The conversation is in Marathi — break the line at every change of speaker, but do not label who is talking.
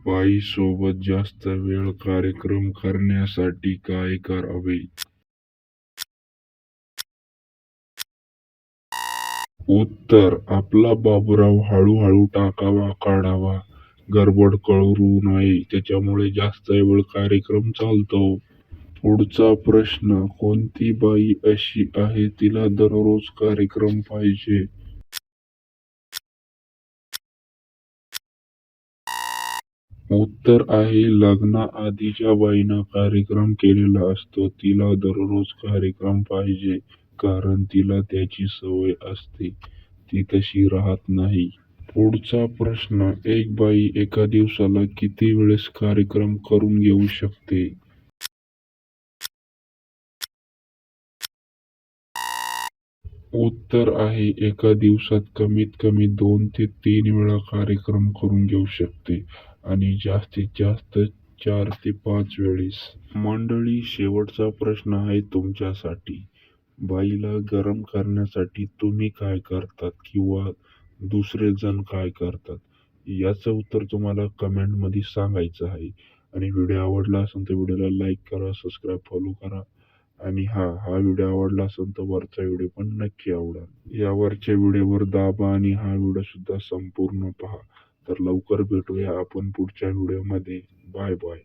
बाईसोबत जास्त वेळ कार्यक्रम करण्यासाठी काय करावे? उत्तर: आपला बाबूराव हळूहळू टाकावा काढावा. गडबड करू नये, त्याच्यामुळे जास्त वेळ कार्यक्रम चालतो. पुढचा प्रश्न: कोणती बाई अशी आहे तिला दररोज कार्यक्रम पाहिजे? उत्तर आहे लग्नाआधीच्या बाईनं कार्यक्रम केलेला असतो तिला दररोज कार्यक्रम पाहिजे, कारण तिला त्याची सवय असते, ती तशी राहत नाही. पुढचा प्रश्न: एक बाई एका दिवसाला किती वेळेस कार्यक्रम करून घेऊ शकते? उत्तर आहे एका दिवसात कमीत कमी 2 ते 3 वेळा कार्यक्रम करून घेऊ शकते आणि जास्तीत जास्त 4 ते 5 वेळेस. मंडळी, शेवटचा प्रश्न आहे तुमच्यासाठी. बाईला गरम करण्यासाठी तुम्ही काय करतात किंवा दुसरे जण काय करतात? याचं उत्तर तुम्हाला कमेंटमध्ये सांगायचं आहे. आणि व्हिडिओ आवडला असेल तर व्हिडिओला लाईक करा, सबस्क्राईब, फॉलो करा. आणि हा व्हिडिओ आवडला असेल तर वरचा व्हिडिओ पण नक्की आवडा. यावरच्या व्हिडिओवर दाबा आणि हा व्हिडिओ सुद्धा संपूर्ण पहा. तर लवकर भेटूया आपण पुढच्या व्हिडिओमध्ये. Bye bye.